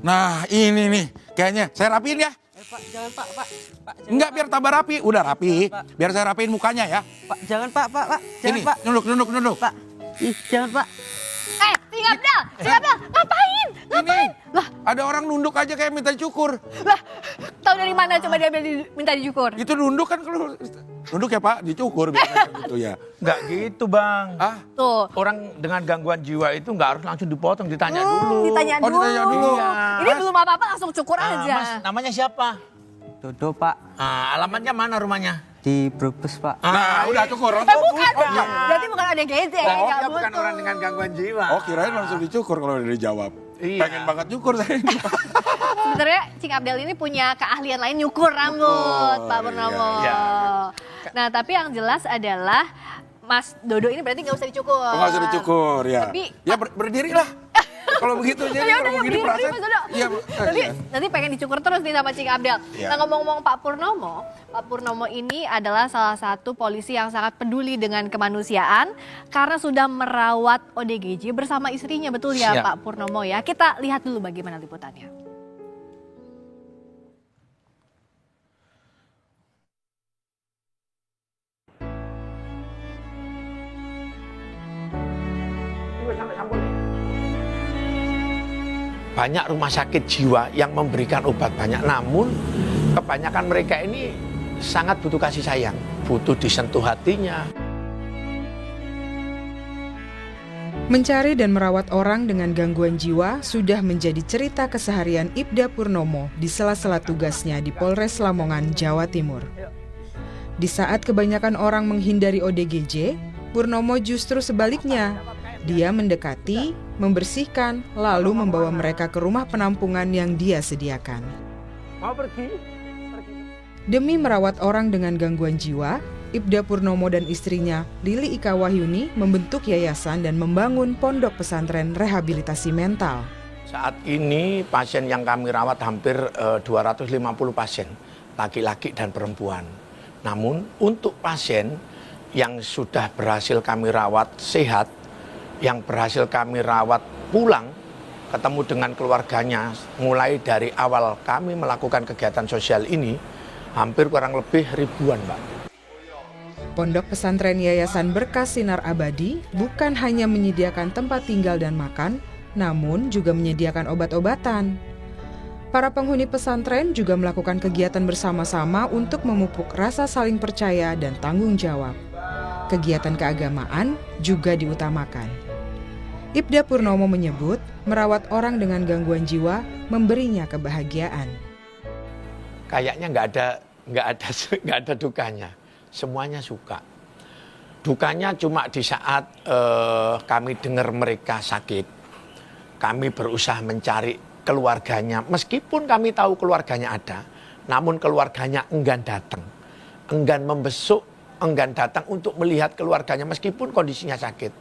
Nah, ini nih, kayaknya saya rapiin ya. Pak, jangan Pak. Pak, jangan, Enggak, biar tambah rapi. Udah rapi. Pak. Biar saya rapiin mukanya ya. Pak, jangan Pak. Jangan Ini, Pak. nunduk. Pak, jangan Pak. Sing Abdel, ngapain? Ini, ada orang nunduk aja kayak minta dicukur. Lah, tahu dari mana coba dia minta dicukur? Itu nunduk kan kalau nunduk ya Pak, dicukur biasanya gitu ya. Nggak gitu Bang. Ah, Tuh. Orang dengan gangguan jiwa itu nggak harus langsung dipotong, ditanya dulu. Ditanya Oh, dulu. ditanya dulu. Iya. Ini belum apa-apa langsung cukur Ah, aja. Mas, namanya siapa? Dodo Pak, Alamatnya mana rumahnya? di Brebes Pak. nah, udah cukur. Bukan. Berarti bukan ada gede. Oh, nggak dia bukan butuh. orang dengan gangguan jiwa. Oh, kirain langsung dicukur kalau udah dijawab. Iya. Pengen banget cukur saya. Sebenarnya Cing Abdel ini punya keahlian lain nyukur rambut, Pak Purnomo. iya. Nah, tapi yang jelas adalah Mas Dodo ini berarti nggak usah dicukur. Oh, nggak usah dicukur ya. Tapi- Ya berdirilah. Kalau begitu jadi Ya udah, kalau begini berdiri, perasaan. Mas Dodo. Iya, Nanti pengen dicukur terus nih sama Cing Abdel. Iya. Nah, ngomong-ngomong Pak Purnomo ini adalah salah satu polisi yang sangat peduli dengan kemanusiaan karena sudah merawat ODGJ bersama istrinya, betul ya Siap. Pak Purnomo ya. Kita lihat dulu bagaimana liputannya. Banyak rumah sakit jiwa yang memberikan obat banyak, namun kebanyakan mereka ini sangat butuh kasih sayang, butuh disentuh hatinya. Mencari dan merawat orang dengan gangguan jiwa sudah menjadi cerita keseharian Ibda Purnomo di sela-sela tugasnya di Polres Lamongan, Jawa Timur. Di saat kebanyakan orang menghindari ODGJ, Purnomo justru sebaliknya. Dia mendekati, membersihkan, lalu membawa mereka ke rumah penampungan yang dia sediakan. Mau pergi? Demi merawat orang dengan gangguan jiwa, Ibda Purnomo dan istrinya, Lili Ika Wahyuni, membentuk yayasan dan membangun pondok pesantren rehabilitasi mental. Saat ini pasien yang kami rawat hampir 250 pasien, laki-laki dan perempuan. Namun untuk pasien yang sudah berhasil kami rawat sehat, yang berhasil kami rawat pulang, ketemu dengan keluarganya, mulai dari awal kami melakukan kegiatan sosial ini, hampir kurang lebih ribuan, Mbak. Pondok pesantren Yayasan Berkas Sinar Abadi bukan hanya menyediakan tempat tinggal dan makan, namun juga menyediakan obat-obatan. Para penghuni pesantren juga melakukan kegiatan bersama-sama untuk memupuk rasa saling percaya dan tanggung jawab. Kegiatan keagamaan juga diutamakan. Ibda Purnomo menyebut merawat orang dengan gangguan jiwa memberinya kebahagiaan. Kayaknya nggak ada dukanya, semuanya suka. Dukanya cuma di saat kami dengar mereka sakit, kami berusaha mencari keluarganya, meskipun kami tahu keluarganya ada, namun keluarganya enggan datang, enggan membesuk, enggan datang untuk melihat keluarganya meskipun kondisinya sakit.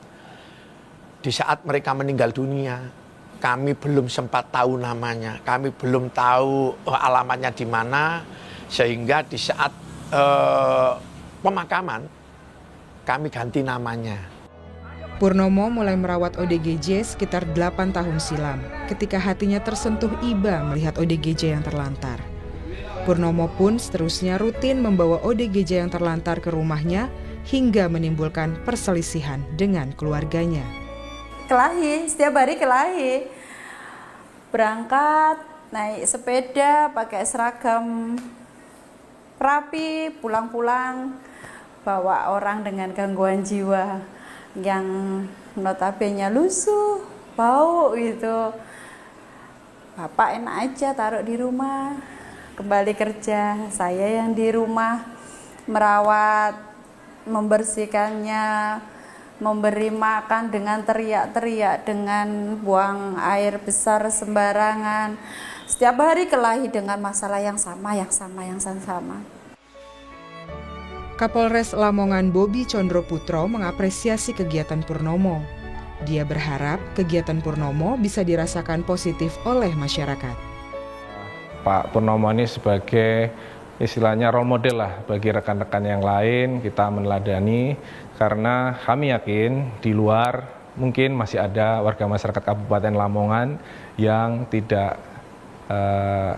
Di saat mereka meninggal dunia, kami belum sempat tahu namanya, kami belum tahu alamatnya di mana, sehingga di saat pemakaman, kami ganti namanya. Purnomo mulai merawat ODGJ sekitar 8 tahun silam, ketika hatinya tersentuh iba melihat ODGJ yang terlantar. Purnomo pun seterusnya rutin membawa ODGJ yang terlantar ke rumahnya, hingga menimbulkan perselisihan dengan keluarganya. Kelahi, setiap hari kelahi. Berangkat, naik sepeda, pakai seragam rapi, pulang-pulang bawa orang dengan gangguan jiwa yang notabene lusuh, bau gitu. Bapak enak aja taruh di rumah, kembali kerja, saya yang di rumah merawat, membersihkannya, memberi makan dengan teriak-teriak, dengan buang air besar sembarangan. Setiap hari kelahi dengan masalah yang sama. Kapolres Lamongan Bobi Condro Putro mengapresiasi kegiatan Purnomo. Dia berharap kegiatan Purnomo bisa dirasakan positif oleh masyarakat. Pak Purnomo ini sebagai istilahnya role model lah bagi rekan-rekan yang lain, kita meneladani karena kami yakin di luar mungkin masih ada warga masyarakat Kabupaten Lamongan yang tidak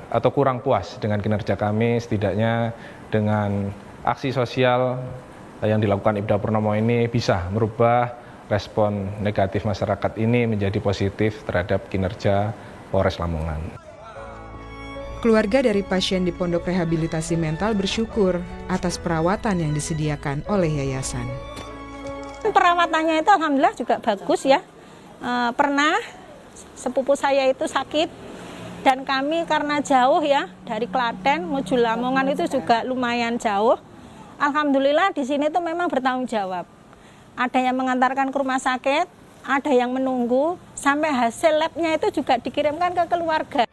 atau kurang puas dengan kinerja kami, setidaknya dengan aksi sosial yang dilakukan Ibda Purnomo ini bisa merubah respon negatif masyarakat ini menjadi positif terhadap kinerja Polres Lamongan. Keluarga dari pasien di Pondok Rehabilitasi Mental bersyukur atas perawatan yang disediakan oleh yayasan. Perawatannya itu alhamdulillah juga bagus ya. Pernah sepupu saya itu sakit dan kami karena jauh ya dari Klaten menuju Lamongan itu juga lumayan jauh. Alhamdulillah di sini tuh memang bertanggung jawab. Ada yang mengantarkan ke rumah sakit, ada yang menunggu, sampai hasil labnya itu juga dikirimkan ke keluarga.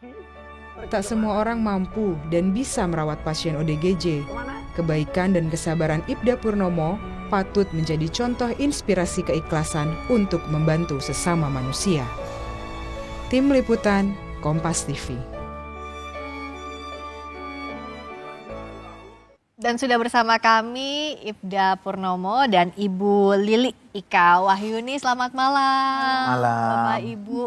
Tak semua orang mampu dan bisa merawat pasien ODGJ. Kebaikan dan kesabaran Ibda Purnomo patut menjadi contoh inspirasi keikhlasan untuk membantu sesama manusia. Tim Liputan, Kompas TV. Dan sudah bersama kami Ibda Purnomo dan Ibu Lili Ika Wahyuni. Selamat malam. Malam. Bapak Ibu.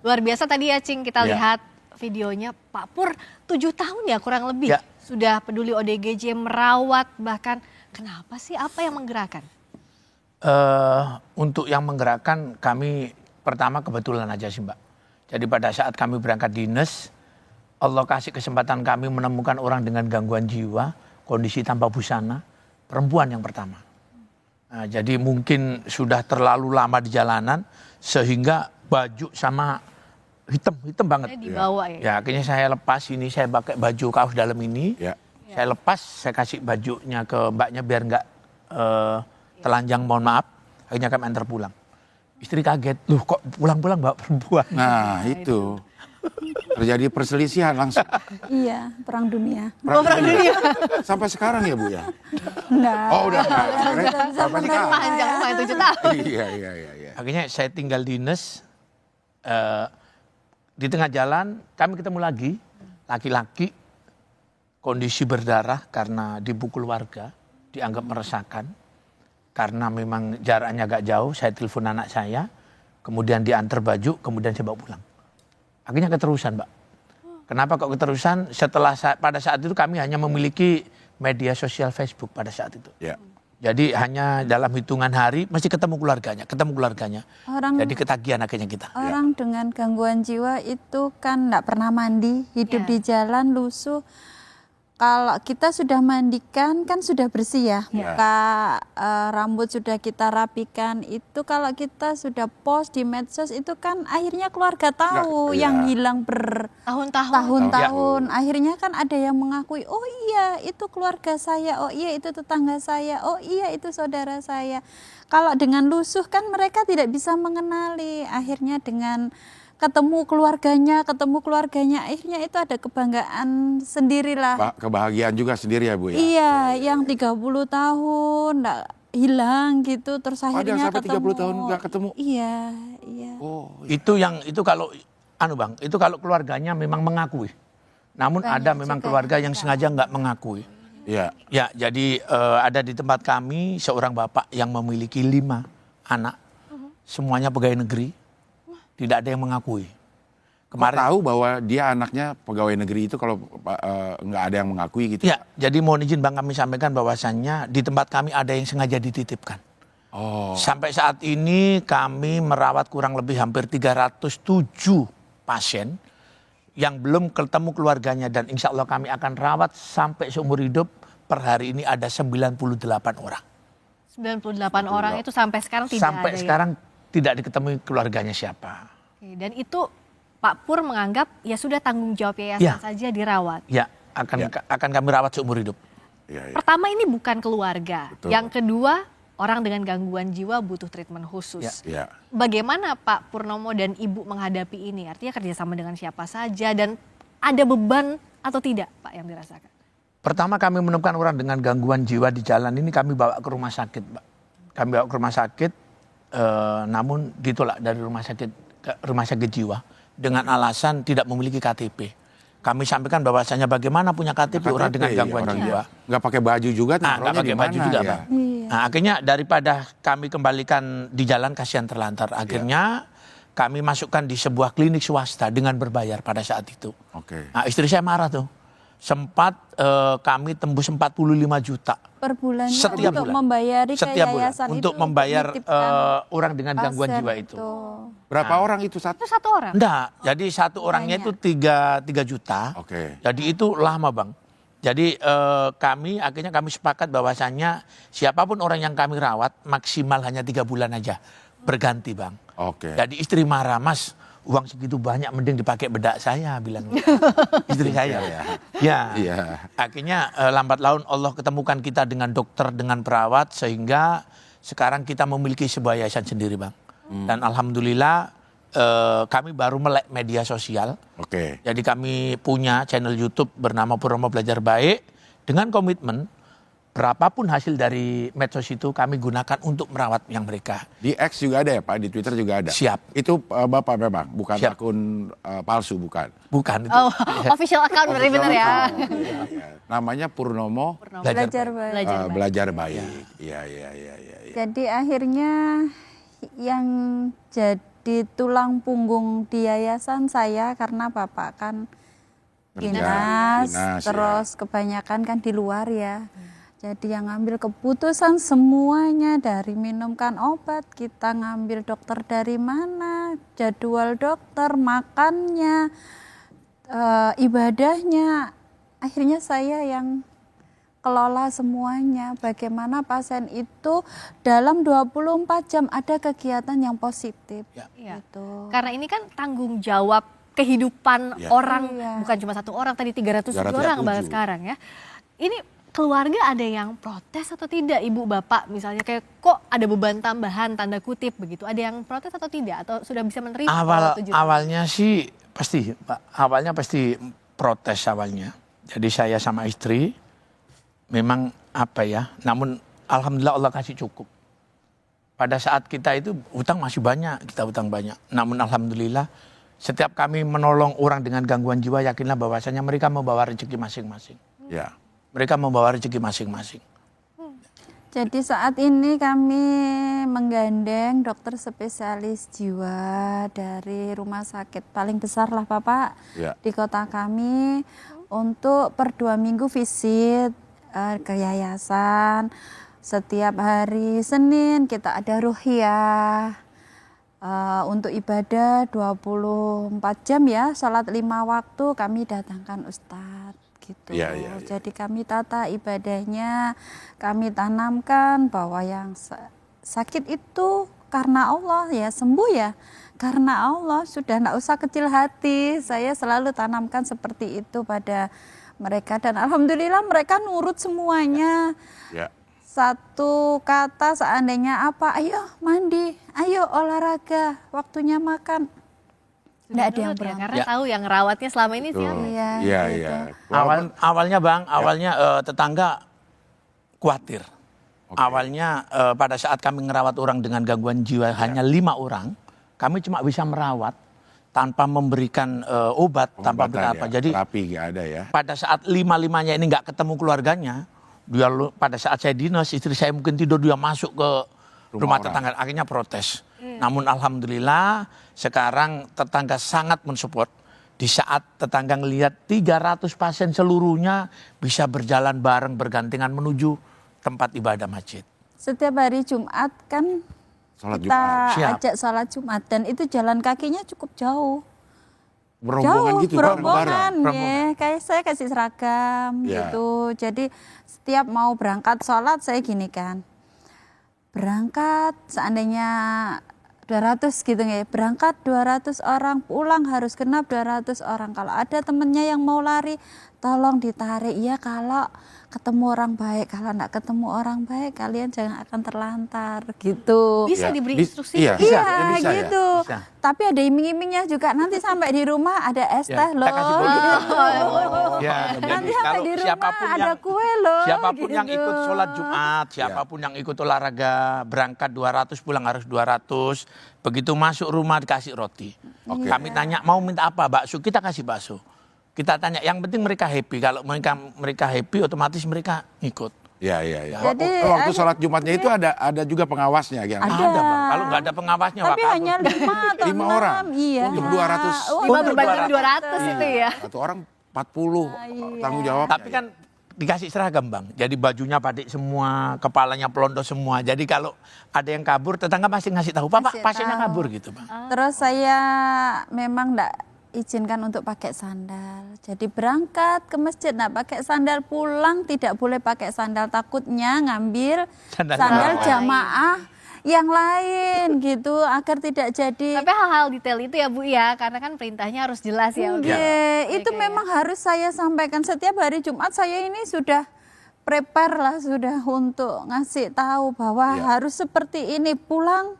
Luar biasa tadi ya Cing, kita lihat videonya Pak Pur 7 tahun ya kurang lebih. Sudah peduli ODGJ, merawat, bahkan kenapa sih, apa yang menggerakkan? Untuk yang menggerakkan kami pertama kebetulan aja sih Mbak. Jadi pada saat kami berangkat dinas, Allah kasih kesempatan kami menemukan orang dengan gangguan jiwa, kondisi tanpa busana, perempuan yang pertama. Nah, jadi mungkin sudah terlalu lama di jalanan sehingga baju sama hitam banget. Dibawa ya. Ya akhirnya saya lepas ini, saya pakai baju kaos dalam ini. Saya lepas, saya kasih bajunya ke mbaknya biar nggak telanjang, mohon maaf. Akhirnya kami antar pulang. Istri kaget, loh kok pulang-pulang bawa perempuan. Nah itu terjadi perselisihan langsung. Iya, perang dunia. Perang dunia. Sampai sekarang ya Bu ya? Enggak. Oh udah enggak. Sampai sekarang. Panjang lumayan 7 tahun. Iya. Akhirnya saya tinggal dinas. Di tengah jalan kami ketemu lagi laki-laki kondisi berdarah karena dipukul warga, dianggap meresahkan. Karena memang jaraknya agak jauh, saya telepon anak saya, kemudian diantar baju, kemudian saya bawa pulang. Akhirnya keterusan, Mbak. Kenapa kok keterusan? Pada saat itu kami hanya memiliki media sosial Facebook pada saat itu. Ya. Jadi hanya dalam hitungan hari mesti ketemu keluarganya. Jadi ketagihan akhirnya kita. Orang dengan gangguan jiwa itu kan enggak pernah mandi, hidup di jalan, lusuh. Kalau kita sudah mandikan kan sudah bersih ya, muka, rambut sudah kita rapikan. Itu kalau kita sudah post di medsos itu kan akhirnya keluarga tahu yang hilang bertahun-tahun. Akhirnya kan ada yang mengakui, oh iya itu keluarga saya, oh iya itu tetangga saya, oh iya itu saudara saya. Kalau dengan lusuh kan mereka tidak bisa mengenali. Akhirnya dengan ketemu keluarganya, akhirnya itu ada kebanggaan sendirilah. Kebahagiaan juga sendiri ya Bu ya? Iya, yang 30 tahun nggak hilang gitu, terus akhirnya ada sampai 30 tahun nggak ketemu? Iya. Oh, itu kalau Bang, itu kalau keluarganya memang mengakui. Namun ada memang keluarga yang sengaja nggak mengakui. Iya. Ya, jadi ada di tempat kami seorang bapak yang memiliki 5 anak, semuanya pegawai negeri. Tidak ada yang mengakui. Kemarin tahu bahwa dia anaknya pegawai negeri itu kalau nggak ada yang mengakui gitu. Ya, jadi mohon izin Bang kami sampaikan bahwasannya di tempat kami ada yang sengaja dititipkan. Oh. Sampai saat ini kami merawat kurang lebih hampir 307 pasien yang belum ketemu keluarganya dan insya Allah kami akan rawat sampai seumur hidup. Per hari ini ada 98 orang. 98 orang itu sampai sekarang tidak sampai ada sekarang tidak diketahui keluarganya siapa. Oke, dan itu Pak Pur menganggap ya sudah tanggung jawab yayasan saja dirawat. Ya, akan kami rawat seumur hidup. Pertama ini bukan keluarga. Betul. Yang kedua, orang dengan gangguan jiwa butuh treatment khusus. Bagaimana Pak Purnomo dan Ibu menghadapi ini? Artinya kerjasama dengan siapa saja dan ada beban atau tidak Pak yang dirasakan? Pertama kami menemukan orang dengan gangguan jiwa di jalan ini kami bawa ke rumah sakit, Mbak. Kami bawa ke rumah sakit, namun ditolak dari rumah sakit jiwa dengan alasan tidak memiliki KTP. Kami sampaikan bahwasanya bagaimana punya KTP orang dengan gangguan jiwa. Nggak pakai baju juga, nggak pakai baju juga, Pak. Nah, akhirnya daripada kami kembalikan di jalan kasihan terlantar, akhirnya kami masukkan di sebuah klinik swasta dengan berbayar pada saat itu. Oke. Nah, istri saya marah tuh. Sempat kami tembus 45 juta Per bulannya setiap untuk bulan. membayari ke Setiap bulan yayasan untuk itu, membayar menitipkan orang dengan gangguan pasien jiwa itu. Berapa orang itu satu? Itu satu orang? Enggak, jadi satu orangnya itu 3 juta. Oke. Jadi itu lama Bang. Jadi akhirnya kami sepakat bahwasannya siapapun orang yang kami rawat maksimal hanya 3 bulan aja. Berganti Bang. Oke. Jadi istri marah, Mas uang segitu banyak mending dipakai bedak saya bilang. Istri saya. Ya. Iya. Akhirnya lambat laun Allah ketemukan kita dengan dokter, dengan perawat sehingga sekarang kita memiliki sebuah yayasan sendiri Bang. Dan alhamdulillah kami baru melek media sosial. Oke. Jadi kami punya channel YouTube bernama Purnomo Belajar Baik dengan komitmen berapapun hasil dari medsos itu kami gunakan untuk merawat yang mereka. Di X juga ada ya Pak, di Twitter juga ada. Siap. Itu Bapak memang, bukan Siap. akun palsu, bukan. Bukan itu. Oh, official account berarti bener ya. Iya. Namanya Purnomo belajar baik. Belajar Baik. Iya. Jadi akhirnya yang jadi tulang punggung di yayasan saya karena bapak kan dinas, dinas, terus kebanyakan kan di luar ya. Jadi yang ngambil keputusan semuanya dari minumkan obat, kita ngambil dokter dari mana, jadwal dokter, makannya, ibadahnya. Akhirnya saya yang kelola semuanya. Bagaimana pasien itu dalam 24 jam ada kegiatan yang positif. Iya. Gitu. Karena ini kan tanggung jawab kehidupan orang, Iya. bukan cuma satu orang, tadi 307 orang bahkan sekarang ya. Ini keluarga ada yang protes atau tidak Ibu Bapak misalnya kayak kok ada beban tambahan tanda kutip begitu, ada yang protes atau tidak atau sudah bisa menerima? Awalnya sih pasti awalnya pasti protes awalnya. Jadi saya sama istri memang namun alhamdulillah Allah kasih cukup. Pada saat kita itu utang masih banyak, kita utang banyak. Namun alhamdulillah setiap kami menolong orang dengan gangguan jiwa yakinlah bahwasanya mereka membawa rezeki masing-masing. Ya. Mereka membawa rezeki masing-masing. Jadi saat ini kami menggandeng dokter spesialis jiwa dari rumah sakit paling besar lah Bapak di kota kami untuk per 2 minggu visit ke yayasan. Setiap hari Senin kita ada ruhiyah untuk ibadah 24 jam ya, sholat 5 waktu kami datangkan ustadz. Gitu. Jadi kami tata ibadahnya, kami tanamkan bahwa yang sakit itu karena Allah ya, sembuh ya karena Allah, sudah enggak usah kecil hati. Saya selalu tanamkan seperti itu pada mereka dan alhamdulillah mereka nurut semuanya. Satu kata seandainya apa, ayo mandi, ayo olahraga, waktunya makan. Nggak ada yang ya, karena tahu yang rawatnya selama ini siapa. Iya. Awalnya Bang, tetangga khawatir. Awalnya pada saat kami merawat orang dengan gangguan jiwa hanya 5 orang, kami cuma bisa merawat tanpa memberikan obat, tanpa berikan apa. Jadi terapi nggak ada ya. Pada saat 5-5-nya ini nggak ketemu keluarganya, pada saat saya dinas, istri saya mungkin tidur, dia masuk ke rumah tetangga, akhirnya protes. Namun alhamdulillah sekarang tetangga sangat mensupport. Di saat tetangga ngelihat 300 pasien seluruhnya bisa berjalan bareng bergantian menuju tempat ibadah masjid. Setiap hari Jumat kan kita ajak sholat Jumat dan itu jalan kakinya cukup jauh. Berombongan gitu, berombongan ya. Kayak saya kasih seragam gitu. Jadi setiap mau berangkat sholat saya gini kan. Berangkat seandainya 200 gitu ya, berangkat 200 orang, pulang harus genap 200 orang. Kalau ada temennya yang mau lari, tolong ditarik ya kalau ketemu orang baik. Kalau enggak ketemu orang baik, kalian jangan akan terlantar gitu. Bisa diberi instruksi? Iya gitu. Ya. Tapi ada iming-imingnya juga, nanti sampai di rumah ada es teh loh. Nanti sampai di rumah ada kue loh. Siapapun gitu. yang ikut sholat Jumat, siapapun yang ikut olahraga, berangkat 200, pulang harus 200. Begitu masuk rumah dikasih roti. Kami tanya mau minta apa, bakso, kita kasih bakso. Kita tanya, yang penting mereka happy. Kalau mereka happy, otomatis mereka ikut. Iya, iya, iya. Jadi, Waktu sholat Jumatnya itu ada juga pengawasnya yang Ada. Ada Bang, kalau nggak ada pengawasnya Tapi Wak hanya 5 atau 5 6. orang? Iya. Untuk 200. Oh, 5 untuk berbanding 200. 200 itu ya. Satu orang 40 tanggung jawab. Tapi kan dikasih seragam Bang, jadi bajunya batik semua, kepalanya pelontos semua. Jadi kalau ada yang kabur, tetangga masih ngasih tahu, Pak, Ngasih pasiennya tahu. kabur gitu Bang. Terus saya memang enggak izinkan untuk pakai sandal. Jadi berangkat ke masjid enggak pakai sandal, pulang tidak boleh pakai sandal, takutnya ngambil Sandal sandal yang jamaah yang lain gitu agar tidak jadi. Tapi hal-hal detail itu ya Bu ya, karena kan perintahnya harus jelas ya. Iya, itu memang harus saya sampaikan setiap hari Jumat. Saya ini sudah prepare lah, sudah untuk ngasih tahu bahwa harus seperti ini, pulang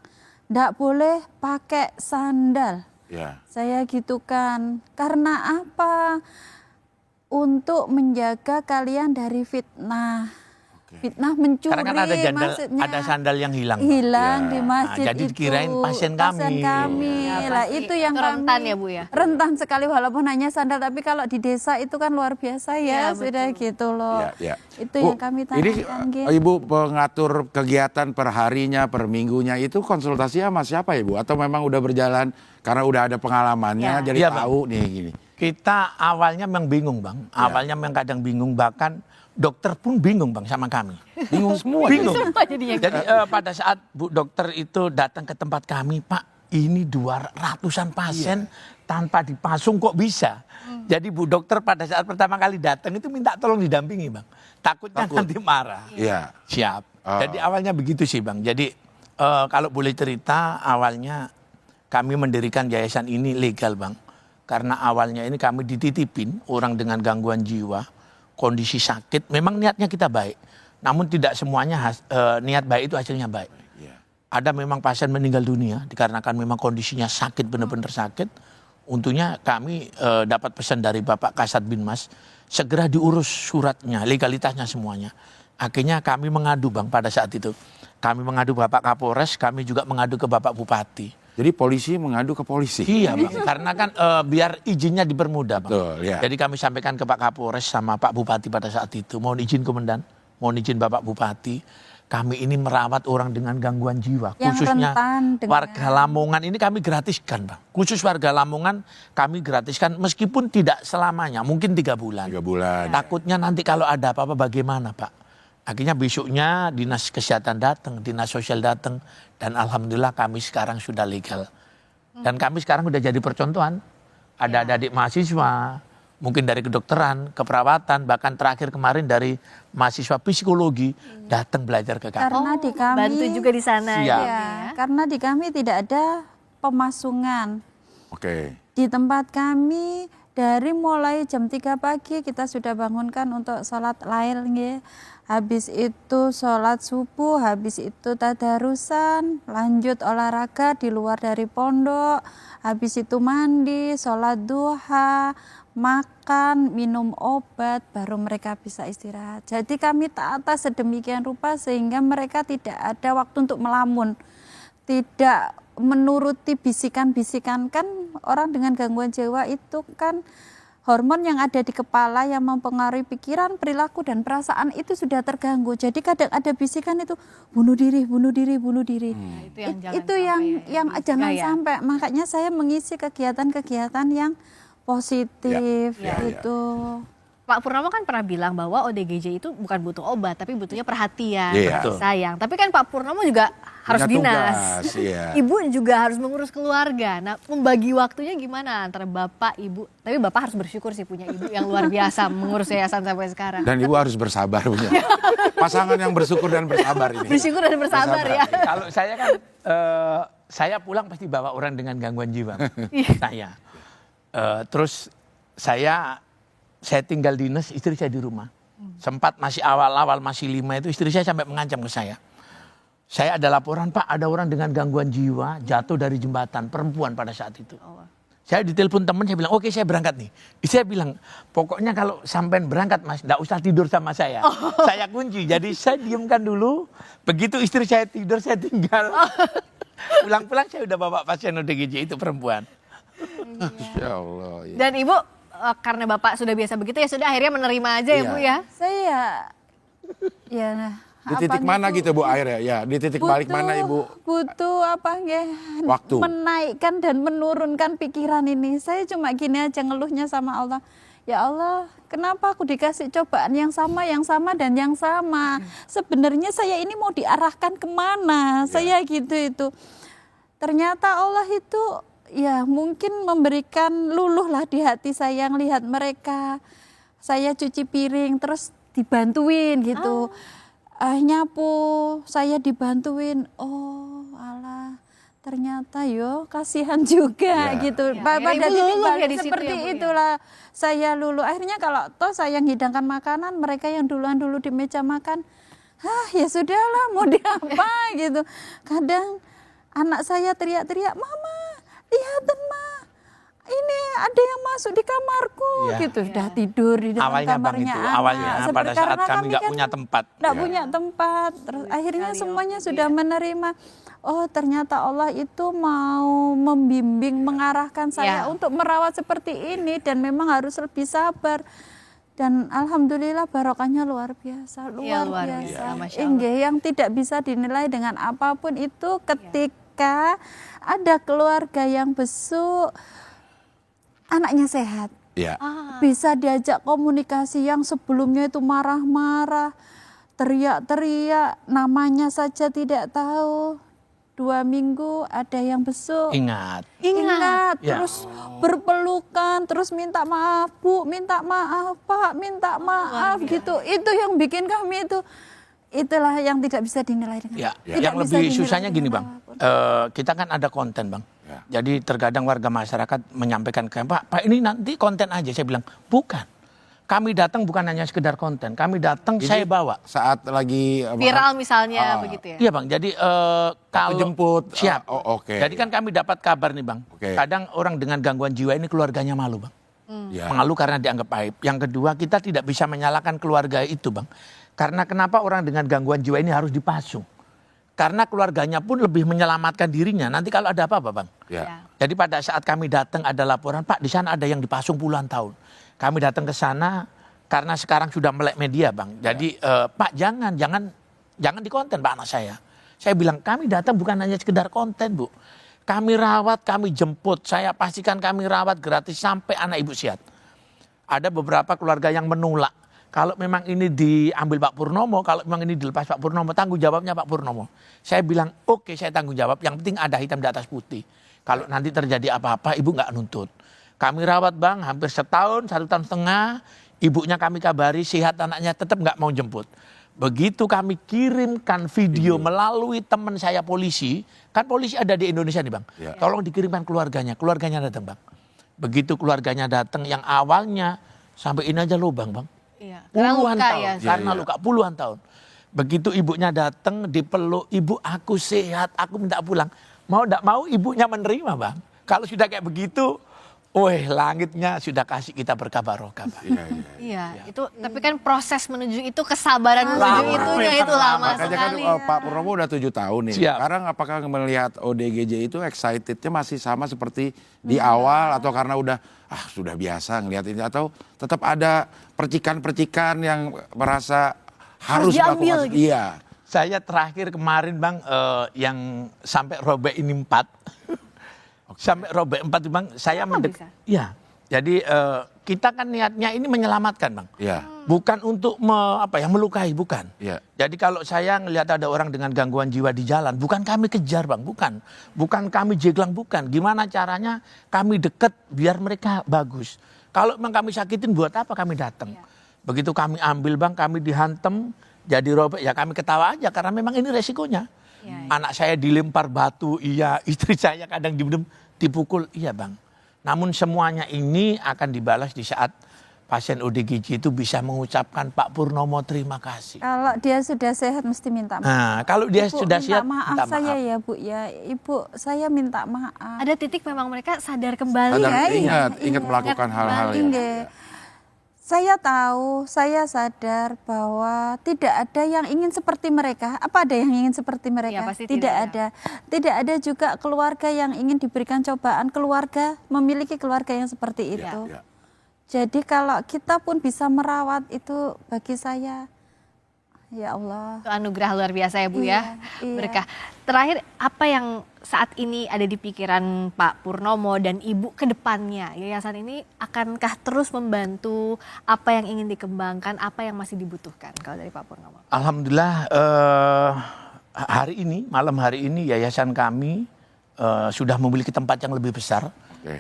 enggak boleh pakai sandal. Ya. Saya gitu kan, karena apa? Untuk menjaga kalian dari fitnah. Fitnah mencuri, Karena kan maksudnya ada sandal yang hilang. Bang. hilang Ya. di masjid Nah, jadi itu. dikirain pasien kami. Ya, Lah pasti. itu yang Itu rentan kami ya, Bu, ya? rentan sekali walaupun hanya sandal, tapi kalau di desa itu kan luar biasa ya, Ya, sudah gitu loh. Ya, ya. Itu Bu, yang kami ini tanyakan. Gitu. Ibu pengatur kegiatan per harinya, per minggunya itu konsultasi sama siapa ya Bu? Atau memang udah berjalan karena udah ada pengalamannya, Ya. jadi Iya, Bang. tahu nih gini. Kita awalnya memang bingung Bang, awalnya memang kadang bingung, bahkan dokter pun bingung Bang sama kami. Bingung semua. Bingung. Semua jadinya. Jadi pada saat Bu dokter itu datang ke tempat kami, Pak, ini 200-an pasien tanpa dipasung kok bisa. Jadi Bu dokter pada saat pertama kali datang itu minta tolong didampingi Bang. Takutnya nanti marah. Iya. Siap. Oh. Jadi awalnya begitu sih Bang. Jadi kalau boleh cerita, awalnya kami mendirikan yayasan ini legal Bang. Karena awalnya ini kami dititipin orang dengan gangguan jiwa, kondisi sakit, memang niatnya kita baik. Namun tidak semuanya niat baik itu hasilnya baik. Ada memang pasien meninggal dunia dikarenakan memang kondisinya sakit, benar-benar sakit. Untungnya kami dapat pesan dari Bapak Kasat Binmas, segera diurus suratnya, legalitasnya semuanya. Akhirnya kami mengadu Bang pada saat itu. Kami mengadu Bapak Kapolres, kami juga mengadu ke Bapak Bupati. Jadi polisi mengadu ke polisi. Iya Bang, karena kan biar izinnya dipermudah Bang. Betul, ya. Jadi kami sampaikan ke Pak Kapolres sama Pak Bupati pada saat itu, mohon izin Komandan, mohon izin Bapak Bupati, kami ini merawat orang dengan gangguan jiwa, Yang khususnya rentan dengan- warga Lamongan ini kami gratiskan Bang. Khusus warga Lamongan kami gratiskan meskipun tidak selamanya, mungkin 3 bulan. 3 bulan. Takutnya nanti kalau ada apa-apa bagaimana Pak? Akhirnya besoknya dinas kesehatan datang, dinas sosial datang, dan alhamdulillah kami sekarang sudah legal. Dan kami sekarang sudah jadi percontohan. Ada adik mahasiswa, mungkin dari kedokteran, keperawatan, bahkan terakhir kemarin dari mahasiswa psikologi datang belajar ke kami. Karena di kami Bantu juga di sana. Siap. ya. ya, karena di kami tidak ada pemasungan. Oke. Di tempat kami dari mulai jam 3 pagi kita sudah bangunkan untuk sholat lail nggih. Habis itu sholat subuh, habis itu tadarusan, lanjut olahraga di luar dari pondok, habis itu mandi, sholat duha, makan, minum obat, baru mereka bisa istirahat. Jadi kami tata sedemikian rupa sehingga mereka tidak ada waktu untuk melamun, tidak menuruti bisikan-bisikan. Kan orang dengan gangguan jiwa itu kan hormon yang ada di kepala yang mempengaruhi pikiran, perilaku, dan perasaan itu sudah terganggu. Jadi kadang ada bisikan itu bunuh diri, bunuh diri, bunuh diri. Itu yang jangan sampai ya, jangan ya. sampai. Makanya saya mengisi kegiatan-kegiatan yang positif itu. Pak Purnomo kan pernah bilang bahwa ODGJ itu bukan butuh obat, tapi butuhnya perhatian, Iya. kasih sayang. Tapi kan Pak Purnomo juga harus Punya dinas. tugas, iya. Ibu juga harus mengurus keluarga. Nah, membagi waktunya gimana antara Bapak, Ibu? Tapi Bapak harus bersyukur sih punya Ibu yang luar biasa mengurus yayasan sampai sekarang. Dan Ibu harus bersabar punya. Pasangan yang bersyukur dan bersabar ini. Bersyukur dan bersabar ya. Kalau saya kan, saya pulang pasti bawa orang dengan gangguan jiwa. Saya. Terus saya tinggal dinas, istri saya di rumah. Sempat masih awal-awal, masih 5 itu istri saya sampai mengancam ke saya. Saya ada laporan Pak, ada orang dengan gangguan jiwa jatuh dari jembatan, perempuan pada saat itu. Saya ditelepon teman, saya bilang oke saya berangkat nih. Saya bilang pokoknya kalau sampean berangkat Mas, enggak usah tidur sama saya. Saya kunci, jadi saya diamkan dulu. Begitu istri saya tidur, saya tinggal. Pulang-pulang saya udah bawa pasien ODGJ itu perempuan. Masya Allah. Ya. Dan Ibu karena Bapak sudah biasa begitu ya sudah akhirnya menerima aja ya Iya. Bu ya. Saya Ya, nah, Di titik mana gitu Bu air ya? Ya, di titik balik mana Ibu? Butuh apa nggih? Waktu. Menaikkan dan menurunkan pikiran ini. Saya cuma gini aja ngeluhnya sama Allah. Ya Allah, kenapa aku dikasih cobaan yang sama dan yang sama? Sebenarnya saya ini mau diarahkan kemana? Saya gitu itu. Ternyata Allah itu ya mungkin memberikan luluh lah di hati saya ngelihat mereka. Saya cuci piring terus dibantuin gitu. Nyapu, saya dibantuin. Oh, alah. Ternyata yo kasihan juga gitu. Pada titik balik seperti itulah saya lulu. Akhirnya kalau toh saya ngidangkan makanan, mereka yang duluan dulu di meja makan, ya sudahlah mau diapa gitu. Kadang anak saya teriak-teriak, "Mama, lihatin Ma, ini ada yang masuk di kamarku," gitu. Sudah tidur di dalam Awalnya kamarnya Bang itu, anak. awalnya pada saat kami nggak kan punya tempat. Nggak punya tempat. Terus akhirnya semuanya sudah menerima. Oh, ternyata Allah itu mau membimbing, mengarahkan saya untuk merawat seperti ini dan memang harus lebih sabar. Dan alhamdulillah barokahnya luar biasa, luar biasa. Yang tidak bisa dinilai dengan apapun itu ketika ada keluarga yang besuk, anaknya sehat. Bisa diajak komunikasi yang sebelumnya itu marah-marah, teriak-teriak, namanya saja tidak tahu. 2 minggu ada yang besuk. Ingat. Terus berpelukan, terus minta maaf Bu, minta maaf Pak, minta maaf gitu. Itu yang bikin kami itulah yang tidak bisa dinilai dengan. Yang lebih susahnya gini Bang, kita kan ada konten Bang. Jadi terkadang warga masyarakat menyampaikan ke Pak ini nanti konten aja. Saya bilang bukan. Kami datang bukan hanya sekedar konten, kami datang saya bawa. Saat lagi viral misalnya begitu ya? Iya Bang, jadi kalau jemput. Siap. Oke. Jadi kan kami dapat kabar nih Bang, kadang orang dengan gangguan jiwa ini keluarganya malu Bang. Malu karena dianggap aib. Yang kedua kita tidak bisa menyalahkan keluarga itu Bang. Karena kenapa orang dengan gangguan jiwa ini harus dipasung? Karena keluarganya pun lebih menyelamatkan dirinya. Nanti kalau ada apa-apa Bang. Jadi pada saat kami datang ada laporan, Pak di sana ada yang dipasung puluhan tahun. Kami datang ke sana karena sekarang sudah melek media Bang. Jadi Pak jangan di konten Pak anak saya. Saya bilang kami datang bukan hanya sekedar konten Bu. Kami rawat, kami jemput. Saya pastikan kami rawat gratis sampai anak ibu sehat. Ada beberapa keluarga yang menolak. Kalau memang ini diambil Pak Purnomo, kalau memang ini dilepas Pak Purnomo, tanggung jawabnya Pak Purnomo. Saya bilang oke, saya tanggung jawab. Yang penting ada hitam di atas putih. Kalau nanti terjadi apa-apa ibu nggak nuntut. Kami rawat Bang hampir setahun, 1,5 tahun. Ibunya kami kabari sehat anaknya tetap nggak mau jemput. Begitu kami kirimkan video melalui teman saya polisi. Kan polisi ada di Indonesia nih Bang. Tolong dikirimkan keluarganya datang Bang. Begitu keluarganya datang yang awalnya sampai ini aja lubang Bang. Puluhan tahun. Karena luka puluhan tahun. Begitu ibunya datang dipeluk, ibu aku sehat, aku minta pulang. Mau enggak mau ibunya menerima Bang. Kalau sudah kayak begitu, langitnya sudah kasih kita berkah barokah. Itu tapi kan proses menuju itu kesabaran menuju itunya itu lama sekali. Makanya kan Pak Purnomo udah 7 tahun nih. Sekarang apakah melihat ODGJ itu excitednya masih sama seperti di awal atau karena udah sudah biasa ngelihat ini atau tetap ada percikan-percikan yang merasa harus diambil gitu. Saya terakhir kemarin Bang yang sampai robek ini 4. Sampai robek 4 Bang, saya jadi kita kan niatnya ini menyelamatkan Bang. Bukan untuk melukai, bukan. Jadi kalau saya ngelihat ada orang dengan gangguan jiwa di jalan, bukan kami kejar Bang, bukan. Bukan kami jeglang, bukan. Gimana caranya kami deket biar mereka bagus. Kalau memang kami sakitin buat apa kami datang. Begitu kami ambil Bang, kami dihantem, jadi robek, ya kami ketawa aja karena memang ini resikonya. Anak saya dilempar batu, istri saya kadang dipukul, Bang. Namun semuanya ini akan dibalas di saat pasien ODGJ itu bisa mengucapkan Pak Purnomo terima kasih. Kalau dia sudah sehat mesti minta maaf. Nah, kalau dia sudah sehat minta maaf saya ya Bu ya. Ibu saya minta maaf. Ada titik memang mereka sadar kembali ingat melakukan hal-hal yang saya tahu, saya sadar bahwa tidak ada yang ingin seperti mereka. Apa ada yang ingin seperti mereka? Tidak ada. Tidak ada juga keluarga yang ingin diberikan cobaan. Keluarga memiliki keluarga yang seperti itu. Jadi kalau kita pun bisa merawat itu bagi saya Ya Allah. Itu anugerah luar biasa ya Bu ya, Iya. berkah. Terakhir, apa yang saat ini ada di pikiran Pak Purnomo dan Ibu ke depannya? Yayasan ini akankah terus membantu apa yang ingin dikembangkan, apa yang masih dibutuhkan kalau dari Pak Purnomo? Alhamdulillah hari ini, malam hari ini yayasan kami sudah memiliki tempat yang lebih besar.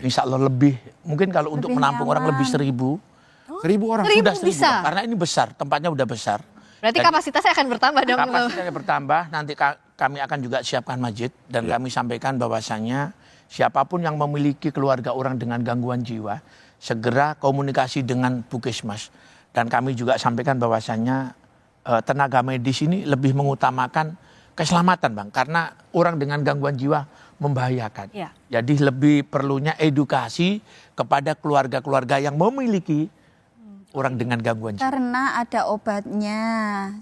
Insya Allah lebih, mungkin kalau untuk Lebih menampung orang nyaman. lebih 1.000. 1.000 orang. Sudah 1.000, bisa? karena ini besar, tempatnya udah besar. Berarti Dan kapasitasnya akan bertambah dong. kapasitasnya bertambah, nanti kami akan juga siapkan masjid. Dan kami sampaikan bahwasannya siapapun yang memiliki keluarga orang dengan gangguan jiwa, segera komunikasi dengan Puskesmas. Dan kami juga sampaikan bahwasannya tenaga medis ini lebih mengutamakan keselamatan Bang. Karena orang dengan gangguan jiwa membahayakan. Ya. Jadi lebih perlunya edukasi kepada keluarga-keluarga yang memiliki orang dengan gangguan jiwa. Karena ada obatnya.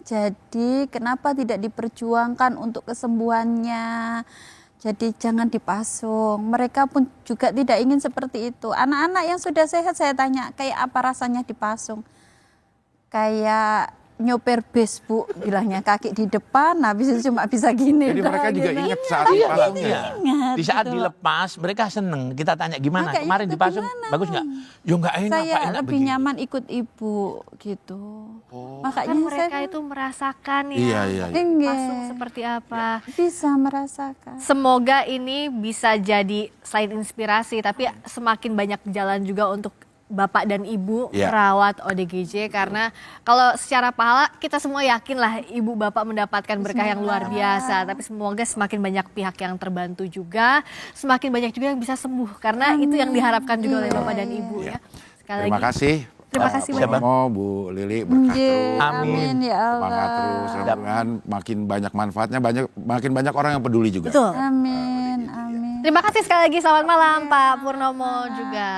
Jadi kenapa tidak diperjuangkan untuk kesembuhannya? Jadi jangan dipasung. Mereka pun juga tidak ingin seperti itu. Anak-anak yang sudah sehat saya tanya, kayak apa rasanya dipasung? Kayak nyopir bis Bu, bilangnya kaki di depan, habis itu cuma bisa gini. Jadi mereka juga ingat saat Iya, dipasungnya. iya. Ingat, Di saat gitu. dilepas mereka seneng. Kita tanya gimana? Makanya Kemarin itu dipasung gimana? bagus nggak? Yo nggak enak, Saya Pak, enak lebih begini. nyaman ikut ibu gitu. Makanya Kan mereka saya itu merasakan ya, Iya, iya. pasung seperti apa. bisa merasakan. Semoga ini bisa jadi selain inspirasi, tapi semakin banyak jalan juga untuk Bapak dan Ibu Iya. merawat ODGJ. Karena kalau secara pahala kita semua yakin lah Ibu Bapak mendapatkan berkah yang luar biasa. Tapi semoga semakin banyak pihak yang terbantu juga, semakin banyak juga yang bisa sembuh. Karena itu yang diharapkan juga oleh Bapak dan Ibu ya. Sekali Terima lagi. kasih. Terima kasih Pak banyak. Purnomo, Bu Lili, berkah terus. Amin ya Semangat Allah. terus, mudah-mudahan makin banyak manfaatnya, makin banyak orang yang peduli juga. Betul. Amin, amin. Terima kasih sekali lagi. Selamat malam Pak Purnomo juga.